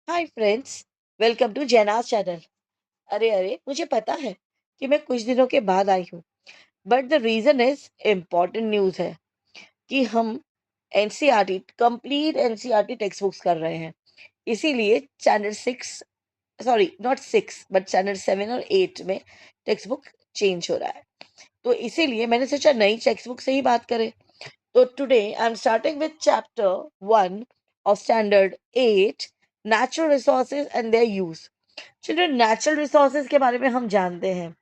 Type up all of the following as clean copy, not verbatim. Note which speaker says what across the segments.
Speaker 1: Hi friends. Welcome to जैनाज channel. अरे अरे, मुझे पता है कि मैं कुछ दिनों के बाद आई हूँ, but the reason is important news है कि हम NCERT complete NCERT text books कर रहे हैं। इसीलिए channel 6, sorry not 6 but channel 7 और 8 में टेक्स्ट बुक चेंज हो रहा है। तो इसीलिए मैंने सोचा नई टेक्स्ट बुक से ही बात करें। तो today I'm starting with chapter 1 of standard 8, natural resources and their use. Children, natural resources के बारे में हम जानते हैं.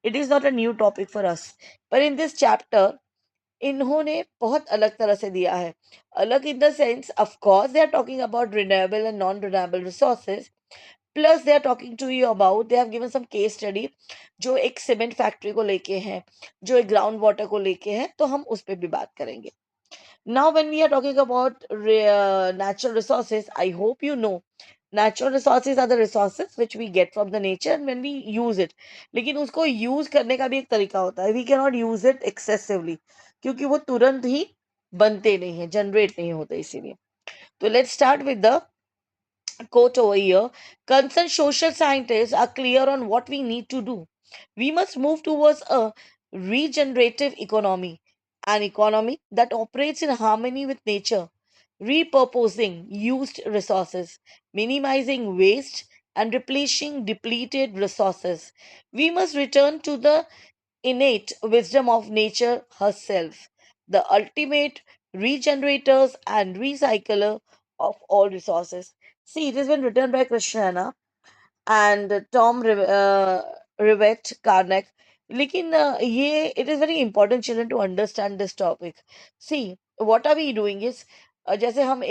Speaker 1: It is not a new topic for us. पर in this chapter इन्होंने बहुत अलग तरह से दिया है. अलग in the sense, of course, they are talking about renewable and non-renewable resources. Plus they are talking to you about, they have given some case study जो एक सीमेंट फैक्ट्री को लेके हैं, जो एक ग्राउंड वाटर को लेके हैं, तो हम उस पर भी बात करेंगे. Now, when we are talking about natural resources, I hope you know natural resources are the resources which we get from the nature and when we use it. लेकिन उसको use करने का भी एक तरीका होता है. We cannot use it excessively क्योंकि वो तुरंत ही बनते नहीं है, जनरेट नहीं होते इसीलिए. तो let's start with the quote over here. Concerned social scientists are clear on what we need to do. We must move towards a regenerative economy, an economy that operates in harmony with nature, repurposing used resources, minimizing waste, and replenishing depleted resources. We must return to the innate wisdom of nature herself, the ultimate regenerators and recycler of all resources. See, it has been written by Krishna and Tom Rivett Karnak. लेकिन ये it is very important children to understand this topic. See, what are we doing is जैसे हम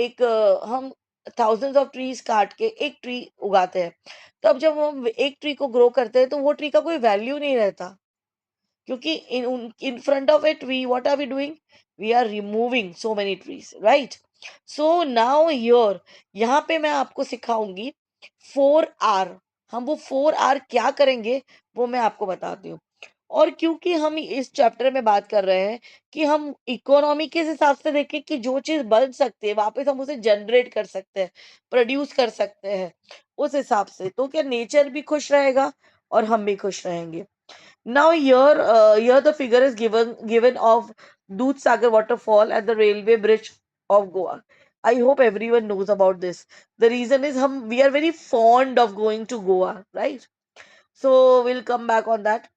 Speaker 1: thousands of trees काट के एक tree उगाते हैं. तो अब जब हम एक ट्री को ग्रो करते हैं तो वो ट्री का कोई वैल्यू नहीं रहता क्योंकि in front of it we what are we doing, we are removing so many trees, right? So now here यहाँ पे मैं आपको सिखाऊंगी 4R. हम वो 4R क्या करेंगे वो मैं आपको बताती हूँ. और क्योंकि हम इस चैप्टर में बात कर रहे हैं कि हम इकोनॉमी के हिसाब से देखें कि जो चीज बन सकती है वापस हम उसे जनरेट कर सकते हैं, प्रोड्यूस कर सकते हैं, उस हिसाब से तो क्या नेचर भी खुश रहेगा और हम भी खुश रहेंगे. Now here the figure is given of Dudhsagar waterfall at the railway bridge of Goa. I hope everyone knows about this. The reason is we are very fond of going to Goa, right? So we'll come back on that.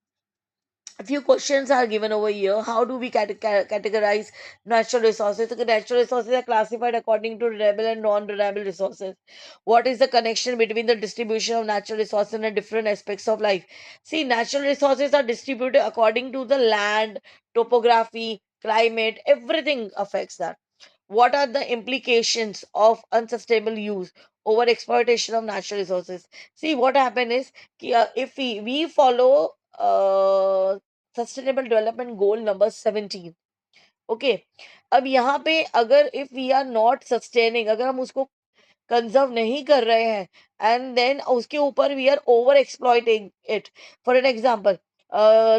Speaker 1: A few questions are given over here. How do we categorize natural resources? So natural resources are classified according to renewable and non-renewable resources. What is the connection between the distribution of natural resources and the different aspects of life? See, natural resources are distributed according to the land, topography, climate, everything affects that. What are the implications of unsustainable use over exploitation of natural resources? See, what happened is if we follow sustainable development goal number 17. Okay, अब यहाँ पे अगर if we are not sustaining, अगर हम उसको conserve नहीं कर रहे हैं एंड देन उसके ऊपर we are over exploiting it. For an example,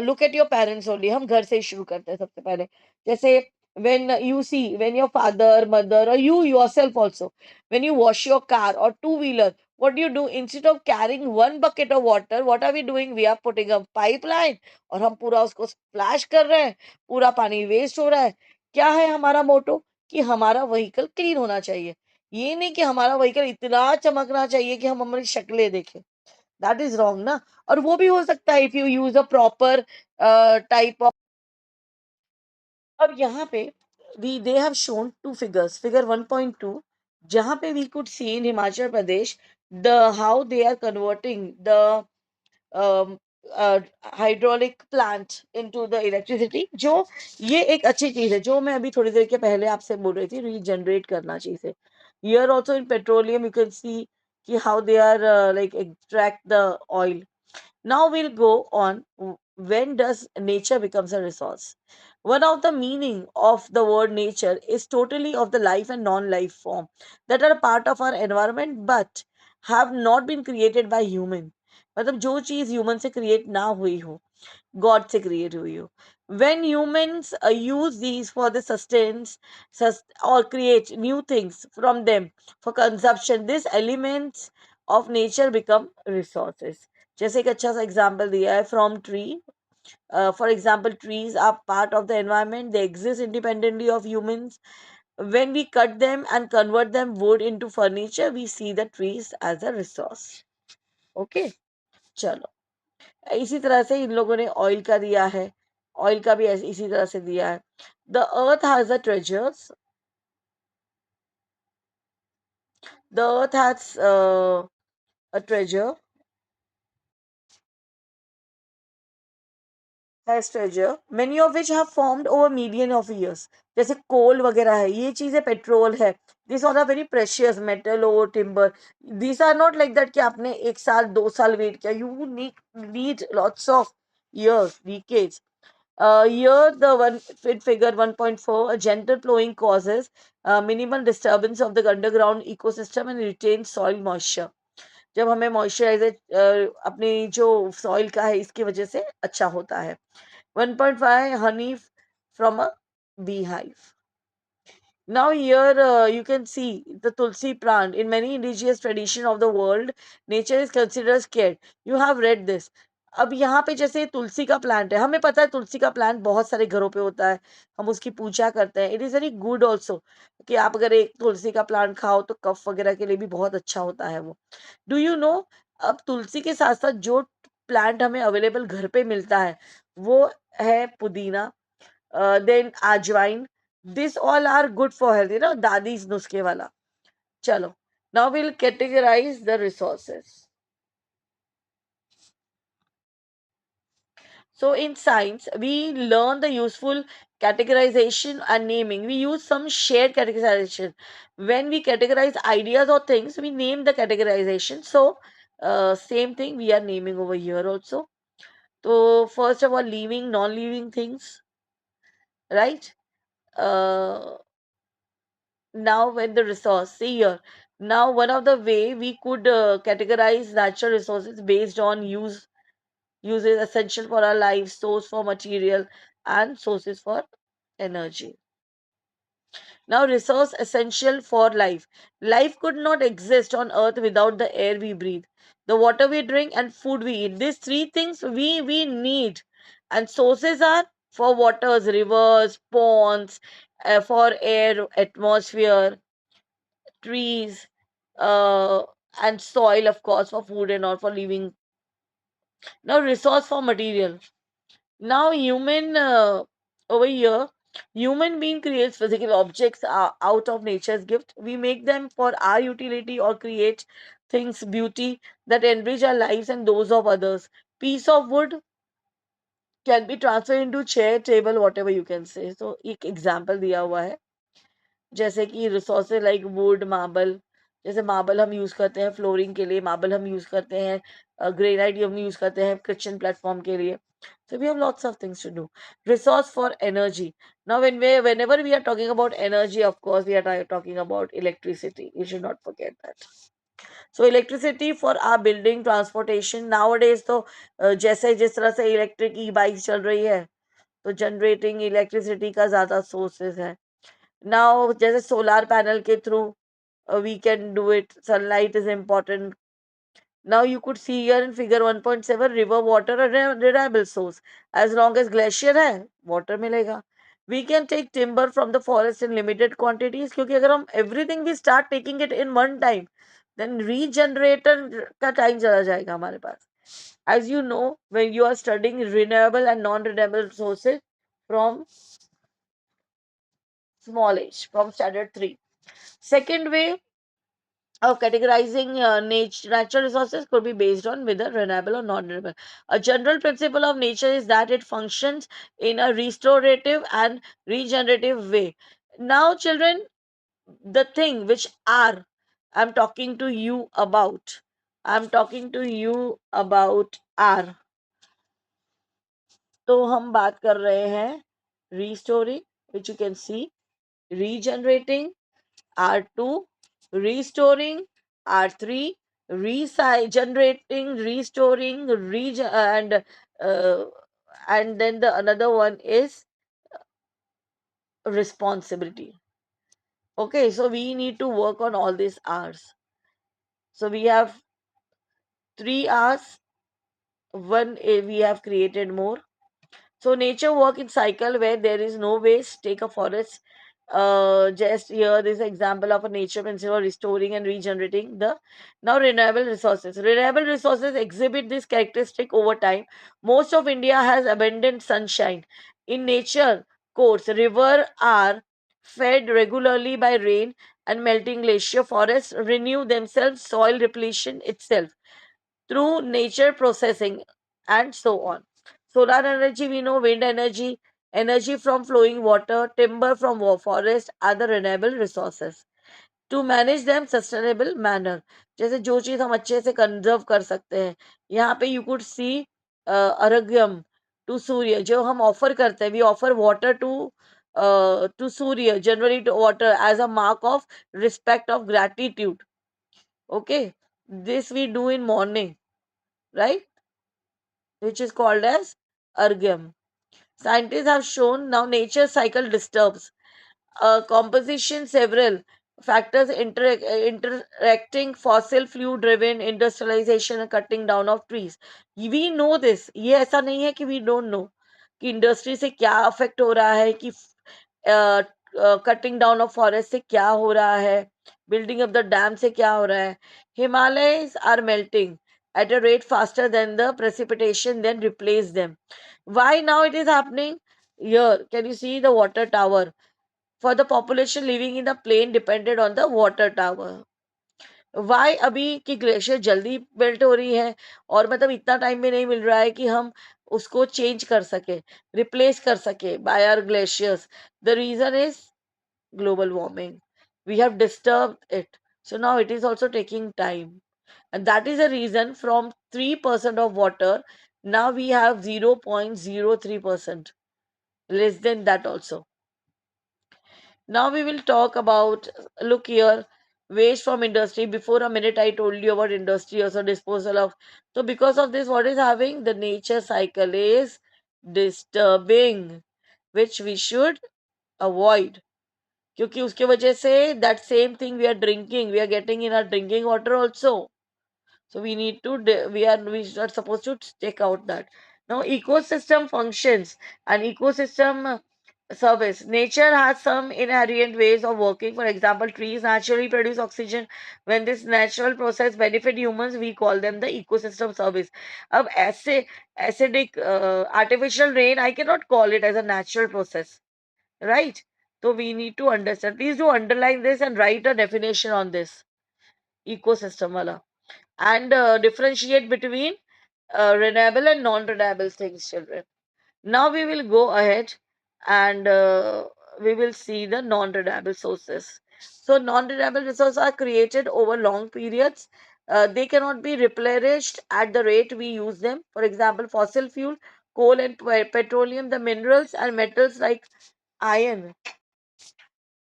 Speaker 1: look at your parents only. हम घर से ही शुरू करते हैं सबसे पहले. जैसे when you see when your father, mother, or you yourself also, when you wash your car or two wheeler, what do you do? Instead of carrying one bucket of water, what are we doing? We are putting a pipeline और हम पूरा उसको splash कर रहे हैं, पूरा पानी waste हो रहा है. क्या है हमारा मोटो? कि हमारा व्हीकल क्लीन होना चाहिए. ये नहीं कि हमारा व्हीकल इतना चमकना चाहिए कि हम हमारी शक्लें देखें. दैट इज रॉन्ग ना. और वो भी हो सकता है if you use a proper type of. अब यहाँ पे we they have shown two figures. Figure 1.2 जहाँ पे we could see in Himachal Pradesh the how they are converting the hydraulic plant into the electricity. जो ये एक अच्छी चीज है जो मैं अभी थोड़ी देर के पहले आपसे बोल रही थी, रीजनरेट करना चीजें. Here also in petroleum you can see कि how they are like extract the oil. Now we'll go on. When does nature becomes a resource? One of the meaning of the word nature is totally of the life and non-life form that are a part of our environment but have not been created by human. मतलब जो चीज human से create ना हुई हो, God से create हुई हो. When humans use these for the sustenance or create new things from them for consumption, these elements of nature become resources. जैसे एक अच्छा सा एग्जाम्पल दिया है from tree. For example, trees are part of the environment. They exist independently of humans. When we cut them and convert them wood into furniture, we see the trees as a resource. Okay, चलो. इसी तरह से इन लोगों ने oil का दिया है. Oil का भी इसी तरह से दिया है. The earth has a treasures. The earth has a treasure, has treasure, many of which have formed over million of years. जैसे कोल वगैरह है, ये चीजें पेट्रोल है. This are very precious metal और timber. This are not like that कि आपने एक साल 2 साल वेट किया. You need lots of years, decades. Here, the one fit figure 1.4, a gentle flowing causes minimal disturbance of the underground ecosystem and retains soil moisture. जब हमें moisturiser अपनी जो सॉइल का है इसकी वजह से अच्छा होता है. 1.5, honey from a beehive. Now here you can see the tulsi plant. In many indigenous tradition of the world, nature is considered scared. You have read this. अब यहाँ पे जैसे तुलसी का प्लांट है, हमें पता है तुलसी का प्लांट बहुत सारे घरों पे होता है, हम उसकी पूजा करते हैं. It is very good also कि आप अगर एक तुलसी का प्लांट खाओ तो कफ वगैरह के लिए भी बहुत अच्छा होता है वो. डू यू नो, अब तुलसी के साथ साथ जो प्लांट हमें अवेलेबल घर पे मिलता है वो है पुदीना, then ajwain. This all are good for health, दादीज नुस्खे वाला. चलो, now will categorise the resources. So in science, we learn the useful categorization and naming. We use some shared categorization. When we categorize ideas or things, we name the categorization. So same thing we are naming over here also. So first of all, living, non-living things, right? Uh, Now when the resource, see here, now one of the way we could categorize natural resources based on uses essential for our lives, source for material, and sources for energy. Now, resource essential for life. Life could not exist on earth without the air we breathe, the water we drink, and food we eat. These three things we need. And sources are for waters, rivers, ponds, for air, atmosphere, trees, uh, and soil, of course, for food and all for living. Now, resource for material. Now, over here, human being creates physical objects out of nature's gift. We make them for our utility or create things, beauty that enrich our lives and those of others. Piece of wood can be transferred into chair, table, whatever you can say. So, एक example दिया हुआ है. जैसे कि resources like would, marble. जैसे marble हम use करते हैं फ्लोरिंग के लिए, मार्बल हम यूज़ करते हैं, ग्रेनाइट हम यूज़ करते हैं किचन प्लेटफॉर्म के लिए. So we have lots of things to do. Resource for energy. Now, whenever we are talking about energy, of course, we are talking about electricity. You should not forget that. So electricity for our building, transportation. Nowadays, तो जैसे जिस तरह से electric ई bike चल रही है, तो generating electricity का ज़्यादा सोर्सेज है. नाउ जैसे सोलार पैनल के through we can do it. Sunlight is important. Now you could see here in figure 1.7, river water reliable source. As long as glacier है, वाटर मिलेगा. We can take timber from the forest in limited quantities, क्योंकि अगर हम everything we start taking it in one time, then regenerator का time चला जाएगा हमारे पास. As you know, when you are studying renewable and non renewable sources from small age, from standard 3. Second way of categorizing natural resources could be based on whether renewable or non-renewable. A general principle of nature is that it functions in a restorative and regenerative way. Now, children, the thing which are I'm talking to you about, I'm talking to you about are. तो हम बात कर रहे हैं restoring, which you can see, regenerating, R2, restoring, R3, regenerating, restoring, and and then the another one is responsibility. Okay, so we need to work on all these hours. So we have 3 hours, we have created more. So nature work in cycle where there is no waste. Take a forest. Just here, this example of a nature principle restoring and regenerating the now renewable resources. Renewable resources exhibit this characteristic over time. Most of India has abundant sunshine. In nature, course river are fed regularly by rain and melting glacier. Forests renew themselves. Soil repletion itself through nature processing and so on. Solar energy, we know wind energy, energy from flowing water, timber from forest, other renewable resources. To manage them sustainable manner, जैसे जो चीज हम अच्छे से conserve कर सकते हैं, यहाँ पे you could see arghyam to Surya, जो हम ऑफर करते हैं, we offer water to Surya, generally to water as a mark of respect of gratitude. Okay, this we do in morning, right? Which is called as Argyam. Scientists have shown now nature cycle disturbs composition several factors interacting fossil fuel driven industrialization and cutting down of trees. We know this. ये ऐसा नहीं है कि we don't know कि industry से क्या affect हो रहा है, कि कटिंग डाउन ऑफ फॉरेस्ट से क्या हो रहा है, बिल्डिंग ऑफ द डैम से क्या हो रहा है. Himalayas are melting at a rate faster than the precipitation then replace them. Why now it is happening? Here, can you see the water tower? For the population living in the plain depended on the water tower. Why अभी की glacier जल्दी melt हो रही है और मतलब इतना time भी नहीं मिल रहा है कि हम उसको चेंज कर सके, रिप्लेस कर सके by our glaciers. The reason is global warming. We have disturbed it. So now it is also taking time. And that is the reason from 3% of water, now we have 0.03%, less than that also. Now we will talk about, look here, waste from industry. Before a minute I told you about industry also disposal of. So because of this, what is having? The nature cycle is disturbing, which we should avoid. क्योंकि उसके वजह से that same thing we are getting in our drinking water also. So we need to we are supposed to take out that. Now ecosystem functions and ecosystem service. Nature has some inherent ways of working. For example, trees naturally produce oxygen. When this natural process benefit humans, we call them the ecosystem service. अब ऐसे acidic artificial rain, I cannot call it as a natural process, right? So we need to understand. Please do underline this and write a definition on this ecosystem wala, and differentiate between renewable and non-renewable things, children. Now we will go ahead and we will see the non-renewable sources. So non-renewable resources are created over long periods. They cannot be replenished at the rate we use them. For example, fossil fuel, coal and petroleum, the minerals and metals like iron.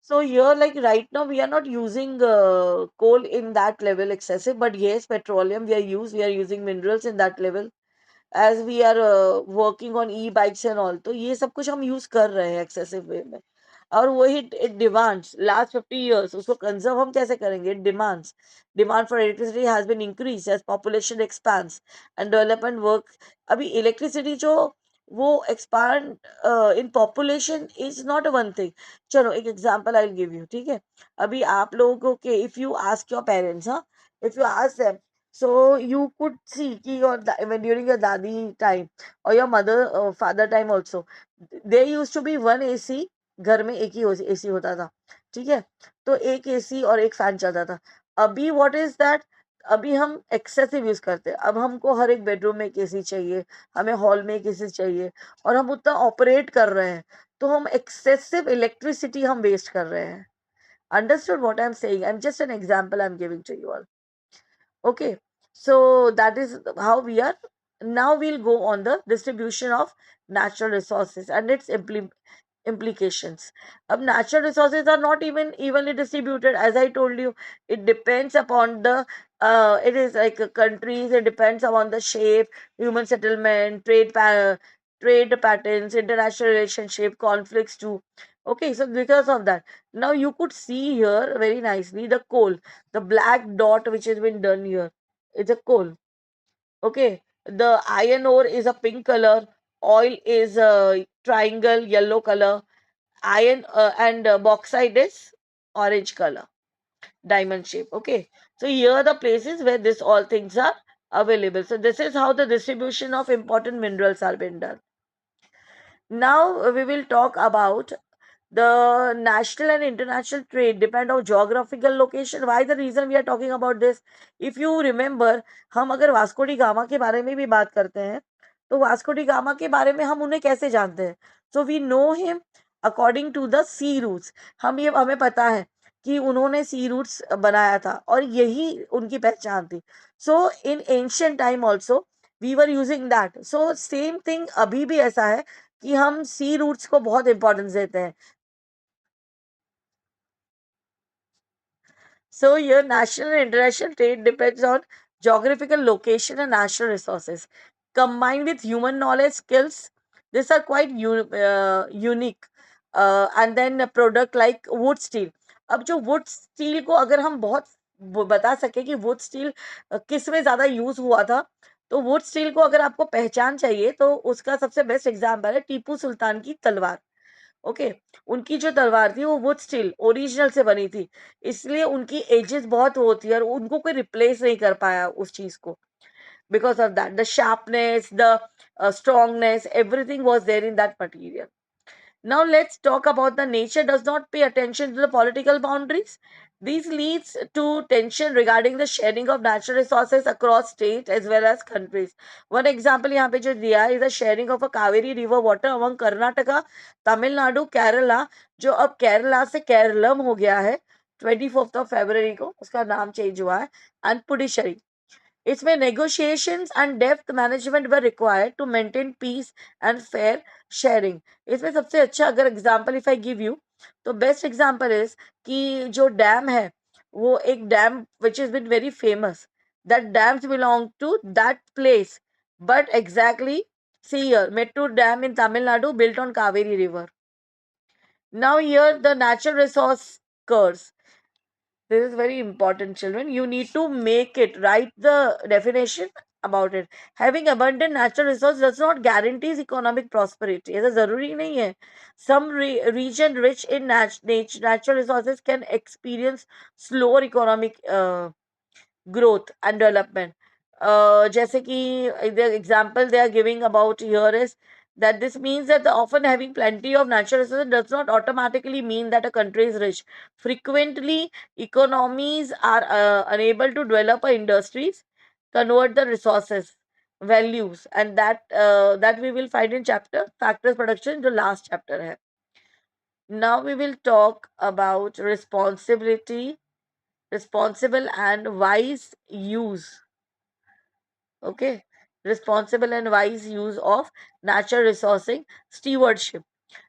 Speaker 1: So here, like right now, we are not using coal in that level excessive, but yes, petroleum we are using minerals in that level. As we are working on e-bikes and all, तो ये सब कुछ हम use कर रहे हैं excessive वे में. और वही इट डिमांड्स लास्ट 50 years, उसको कंजर्व हम कैसे करेंगे? It demands, demand for electricity has been increase as population expands and development work. अभी इलेक्ट्रिसिटी जो वो expand in population is not one thing. चलो एक example I will give you, ठीक है? अभी आप लोगों के if you ask your parents, हाँ, if you ask them, so you could see कि when during your dadi time or your mother father time also, there used to be one AC. घर में एक ही AC होता था, ठीक है? तो एक AC और एक फैन चलता था. अभी व्हाट इज दैट? अभी हम एक्सेसिव यूज करते हैं. अब हमको हर एक बेडरूम में एक AC चाहिए, हमें हॉल में एक AC चाहिए, और हम उतना ऑपरेट कर रहे हैं, तो हम एक्सेसिव इलेक्ट्रिसिटी हम वेस्ट कर रहे हैं. Understood what I am saying? I am just an example I am giving to you all. Okay, so that is how we are. Now we'll go on the distribution of natural resources and its implications. Natural resources are not even evenly distributed, as I told you. It depends upon the it is like countries. It depends upon the shape, human settlement, trade patterns, international relationship, conflicts too. Okay, so because of that, now you could see here very nicely the coal, the black dot which has been done here. It's a coal. Okay, the iron ore is a pink color, oil is a triangle yellow color, iron and bauxite is orange color, diamond shape. Okay, so here are the places where this all things are available. So this is how the distribution of important minerals are being done. Now we will talk about the national and international trade depend on geographical location. Why the reason we are talking about this? If you remember, हम अगर Vasco D gamma के बारे में भी बात करते हैं तो वास्को डी गामा के बारे में हम उन्हें कैसे जानते हैं? So we know him according to the sea routes. हमें पता है कि उन्होंने सी रूट्स बनाया था और यही उनकी पहचान थी. So in ancient time also we were using that. So same thing अभी भी ऐसा है कि हम सी रूट्स को बहुत इंपॉर्टेंस देते हैं. So your national and international trade depends on geographical location and natural resources. Combined with human knowledge, skills, these are quite unique. And then a product like wood steel. अब जो wood steel को अगर हम बहुत बता सके कि wood steel किस में ज़्यादा यूज हुआ था, तो wood steel को अगर आपको पहचान चाहिए तो उसका सबसे बेस्ट एग्जाम्पल है टीपू सुल्तान की तलवार. ओके, उनकी जो तलवार थी वो वुड स्टील ओरिजिनल से बनी थी, इसलिए उनकी एजेस बहुत होती है और उनको कोई रिप्लेस नहीं कर पाया उस चीज को. Because of that the sharpness, the strongness, everything was there in that material. Now let's talk about the nature does not pay attention to the political boundaries. This leads to tension regarding the sharing of natural resources across states as well as countries. One example यहाँ पे जो दिया है is the sharing of a Kaveri river water among Karnataka, Tamil Nadu, Kerala, जो अब केरला से केरलम हो गया है. 24 फरवरी को उसका नाम चेंज हुआ है, and पुडुचेरी. इसमें negotiations and depth management were required to maintain peace and fair sharing. इसमें सबसे अच्छा अगर example if I give you, तो बेस्ट एग्जाम्पल इज कि जो डैम है वो एक dam which is been very famous. That dams belong to that place, but exactly see here Mettur Dam in Tamil Nadu built on Kaveri River. Now here the natural resource curse. This is very important, children. You need to make it, write the definition about it. Having abundant natural resource does not guarantees economic prosperity. ऐसा जरूरी नहीं है. Some region rich in natural resources can experience slower economic growth and development. जैसे कि the example they are giving about here is that this means that the often having plenty of natural resources does not automatically mean that a country is rich. Frequently, economies are unable to develop industries, convert the resources, values, and that we will find in chapter factors production, the last chapter hai. Now we will talk about responsible and wise use. Okay, responsible and wise use of natural resourcing stewardship.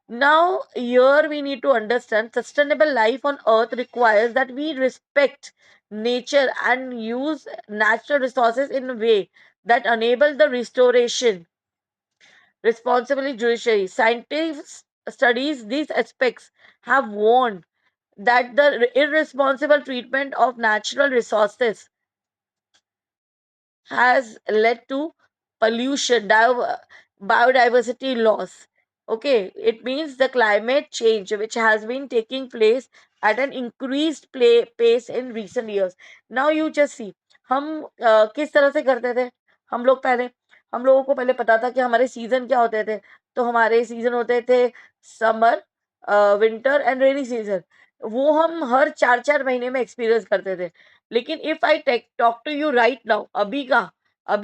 Speaker 1: Now here we need to understand sustainable life on earth requires that we respect nature and use natural resources in a way that enable the restoration responsibly. Judiciary scientists studies these aspects have warned that the irresponsible treatment of natural resources has led to pollution, biodiversity loss. Okay, it means the climate change which has been taking place at an increased pace in recent years. Now you just see, हम किस तरह से करते थे. हम लोग पहले हम लोगों को पहले पता था कि हमारे सीजन क्या होते थे. तो हमारे सीजन होते थे summer, winter and rainy season. वो हम हर 4-4 महीने में एक्सपीरियंस करते थे. लेकिन if I talk to you right now, अभी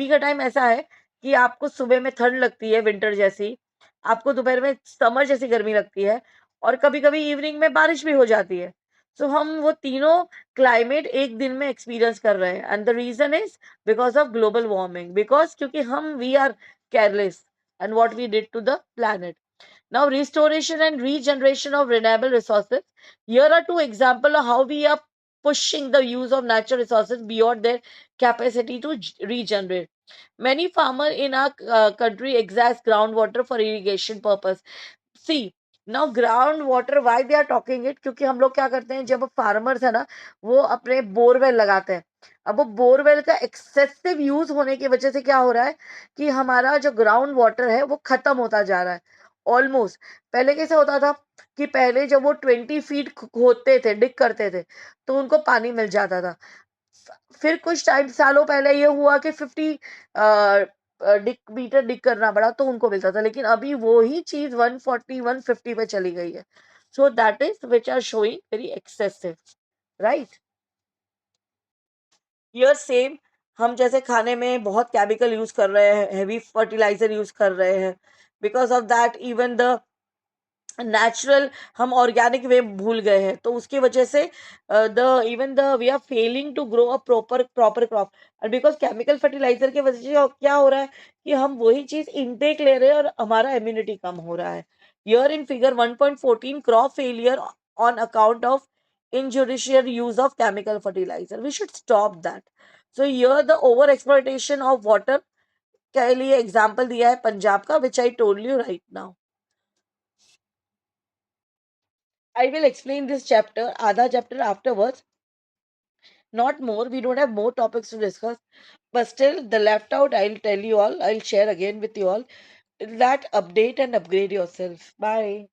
Speaker 1: का टाइम ऐसा है कि आपको सुबह में ठंड लगती है विंटर जैसी, आपको दोपहर में समर जैसी गर्मी लगती है और कभी-कभी इवनिंग में बारिश भी हो जाती है. सो हम वो तीनों क्लाइमेट एक दिन में एक्सपीरियंस कर रहे हैं and the reason is because of global warming, because क्योंकि हम we are careless and what we did to the planet. Now, restoration and regeneration of renewable resources. Here are two examples of how we are pushing the use of natural resources beyond their capacity to regenerate. Many farmers in our country exhaust groundwater for irrigation purpose. See, now ground water why they are talking it, क्योंकि हम लोग क्या करते हैं, जब farmers है ना, वो अपने बोरवेल लगाते हैं। अब वो बोरवेल का एक्सेसिव यूज होने की वजह से क्या हो रहा है कि हमारा जो ग्राउंड वाटर है वो खत्म होता जा रहा है ऑलमोस्ट। पहले कैसे होता था कि पहले जब वो 20 फीट खोदते थे, डिग करते थे, तो उनको पानी मिल जाता था। फिर कुछ टाइम सालों पहले ये हुआ कि 50 डिक मीटर डिग करना पड़ा तो उनको मिलता था, लेकिन अभी वो ही चीज 140 150 पे चली गई है। So that is which are showing very excessive, right. Here same, हम जैसे खाने में बहुत केमिकल यूज कर रहे हैं, हेवी फर्टिलाइजर यूज कर रहे हैं, because of that even the natural हम ऑर्गेनिक वे भूल गए हैं, तो उसकी वजह से the even the we are failing to grow a proper proper crop. और बिकॉज केमिकल फर्टिलाइजर की वजह से क्या हो रहा है कि हम वही चीज इनटेक ले रहे हैं और हमारा इम्यूनिटी कम हो रहा है। Here in figure 1.14, crop failure on account of injudicious use of chemical fertilizer, we should stop that. So here the over exploitation of water के लिए एग्जाम्पल दिया है पंजाब का, which I told you right now. I will explain this chapter, Adha chapter afterwards. Not more. We don't have more topics to discuss. But still, the left out, I'll tell you all, I'll share again with you all that update and upgrade yourself. Bye.